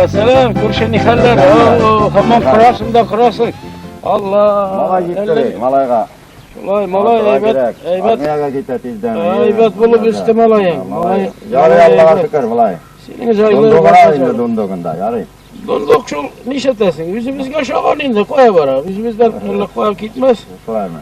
selam. Kurşuni haller. Hamam kurasın da kurasın. Allah. Malay gitti, malayga. Malay evet. Armiyaga gitti tizden. Evet bulup üstü malayın. Yarı Allah'a şükür malay. Senin zayıfları Dondoguna indi dondogunda yarı. Dondok çok nişetesin. Yüzümüzge şakan indi koya bara. Yüzümüzden öyle koya gitmez. Kolay mı?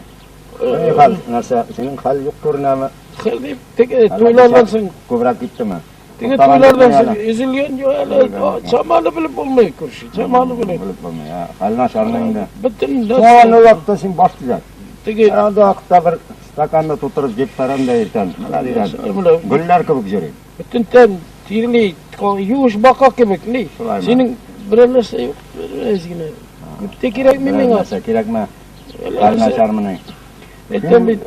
Senin hal, nasıl? Senin hal yok görüneme. Hal deyip tek tuylardansın. Kubrak gitti mi? Tek tuylardansın. Üzülgen yok öyle. Çamalı bilip olmuyor kurşun. Çamalı bilip. Ya, halına şarlığında. Bütün Soğan o vakti sen başlayacak. Tek Herhalde akıtta bir stakanda tuturup git paran deyirken. Güller kıvık jüreyim. bütün ten tirli yuş bakak gibi ne? Senin birerlerse yok. Ezgine. Güpte kirek mi min Nasıl kirek mi? Halına şarmını. Etten bir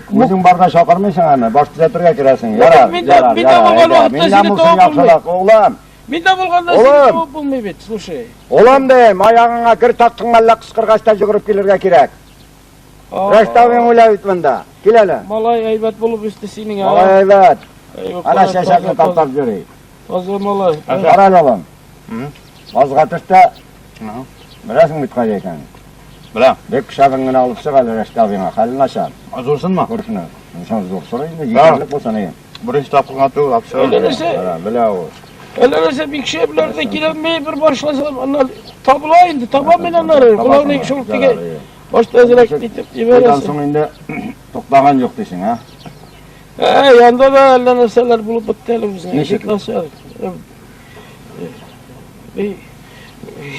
Bizim barda şakırmıyorsun ama başlıca turga kiresin. Yarar. Mindan bulsun yakşalak oğlan. Minda bulganda seni cevap bulmuyor bet. Слушай. Oğlan deyim ayağına gir taktın malla kıskırgaçta yugurıp gelirge kirek. Restavın öyle bitmende. Gel hele. Malay aybat bulup üstü senin ya. Malay evet. Ana şeşaklı taptap jürey. Hazır malay. Aral oğlum. Vazgatışta birazın bitkayken. Bırak. Bek kışavını alıp çıkalı restavına. Halin aşar. Zorsun mu? Kurşunu. Nişan zor sorayım da yeterlik olsa neyim. Burası tapkın atı apşar. Öyleyse. Öyleyse bir kişi evlerde giremeyi bir başlasa onlar tabloğa indi. Tamamen onları. Kulağına şurup dige. Başta ezerek ditip Ondan veresin. sonunda toklaman yok desin ha. Yanda da ellenirseler bulup bıttayalım bize. Ne şekil?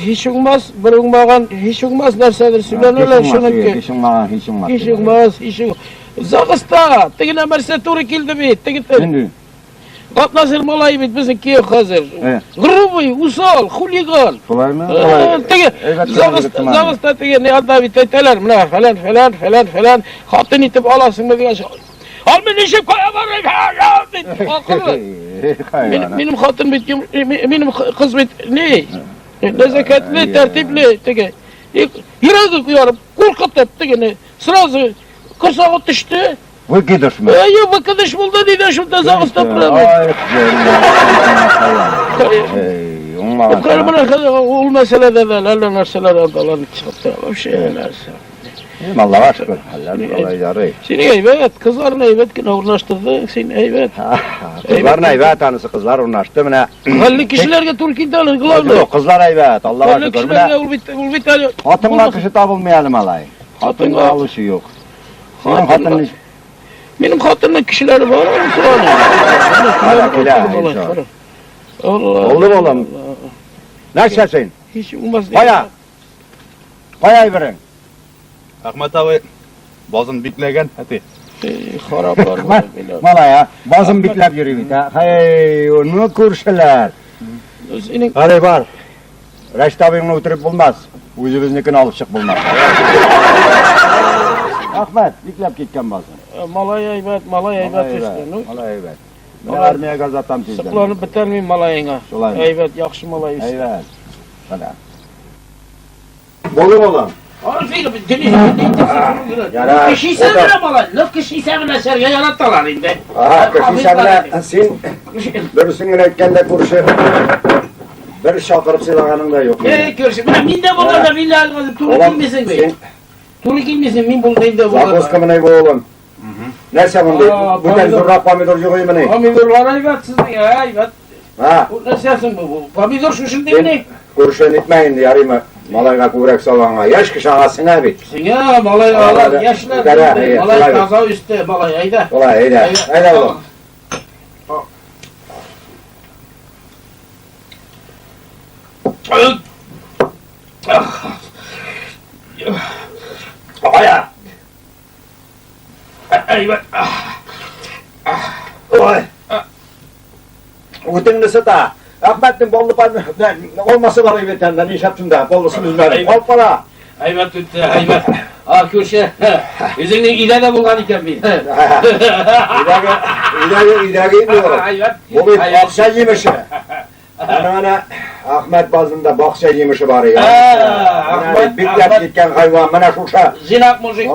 Hiç olmaz, bir olmagan, hiç olmaz nersedir söylenirler şunu ki. Hiç olmaz, hiç olmaz. Hiç olmaz, hiç olmaz. Zağısta, tegine merse turu kildi bit, tegine. Şimdi. Katnasır malay bit, bizimki yok hazır. Grubi, usal, huligan. Kolay mı? Tegine, Zağısta tegine ne adda biteteler mi la falan. Hatın itip alasın mı diye. Al beni işim koya var. Benim hatun bit, benim kız bit, ne? Nezaketli, tertipli, tege. Yürüdü kuyarım, korkutup tegine. Sırası kırsağı düştü. Vıkıdış mı? Ya vakıdış buldu dedi şurada Zağısta bırakmış. Kalbine kadar ol meselede de Allah narseler aldalarını çıkarttı. Bir şey önerse. Allah'a şükür. Allah'ın kolayları. Seni evet, kızların evet ki uğraştırdı. Seni evet. Kızların evet tanısı kızlar uğraştı mı ne? Halli kişilerge Türkiye'de alır kılavlı. Yok kızlar evet Allah'a Halli şükür. kişilerge ulbit Hatın bakışı tabılmayalım alay. Hatın alışı yok. Senin hatın benim hatırımda kişileri var ama Allah. Oldu mu oğlum? Nasılsın? Hiç olmaz. Paya verin. Ahmet abi bazın biklegen hadi. Harap var. Malaya bazım biklep yürüyüp ha. Hey onu kurşular. Hadi var. Reştabını oturup bulmaz. Yüzümüzdekini alıp çık bulmaz. Ahmet biklep gitken bazın. Malay aybat işte. Malay aybat. Ben armaya gazatam tizden. Sıklanıp biter miyim malayına? Aybat yaxşı malay işte. Aybat. Hadi. Bolur oğlum. Arifeyle bir deli. Kışıysa bile malay. Laf kışıysa bile serge yarattalar indi. Aha kışıysa bile sen birisinin etkende kurşun. Bir şakırıp silahının da yok. Görüşüm. Min de bulur da min de almadım. Turu kimmesin be? Turu kimmesin min bul değil de bulur. Zakos kımını bu oğlum. Neyse bunu bu da zurra pomidor yuğuyu mu ne? Pomidorlar aybat sizin ya aybat. Ha. Bu ne sersin bu? Pomidor şuşun değil mi? Kurşun itmeyin yarayım malayga kuvrek salana. Yaş kış ağasın abi. Ya malay ağlar yaşlar. Malay kaza üstte malay ayda. Kolay ayda. Ayda oğlum. Aya. Aybat. Oy. Utin ısıta. Ahmet'in bollu olması var evleten inşaatında bollusu bizlerim. Ol para. Aybat tüttü aybat. Köşe. Yüzünün ileride bulgan iken bir. İdare ediyorum. Aybat. Bu bir bakşa yemişi. Ana Ahmet bazında bakşa yemişi var ya. Ahmet. Biklep gitken hayvan bana şuşa. Zinak muzik.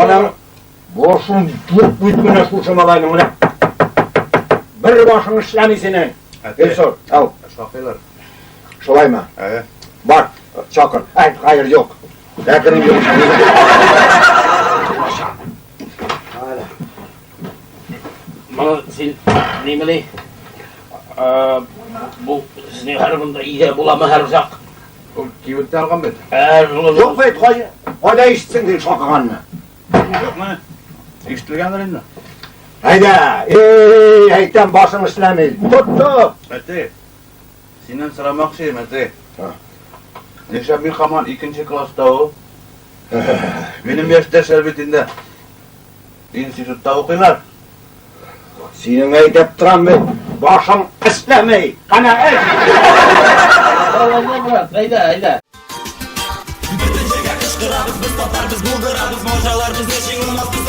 Boşun tut bütmüne şuşamalayın bana. Bir başın işlemi senin. Gel sor. Al. Şakaylar. Şolay mı? Var, çakır. Hayır yok. Bekir'in yok. Hala. Bana sen nemeli? Bu sizin her bunda iyi bulama her uzak. O kibirte algan bet. Yok be, koyda işitsin diye şakakanını. Yok mu? İştilgenler indi. Hayda, heytten başını işlemeyiz. Tuttu. Mete. Senden sıramak şey Mete. Ha. Neşe bir kaman 2. klasta o. Benim yaşta şerbetinde. İnstitütte okuyorlar. Senin heytep duran be, başın işlemeyi. Kana et. Hayda. Biz kışkırarız, biz tatarız, bulgurarız, mojalar biz eşin olmaz.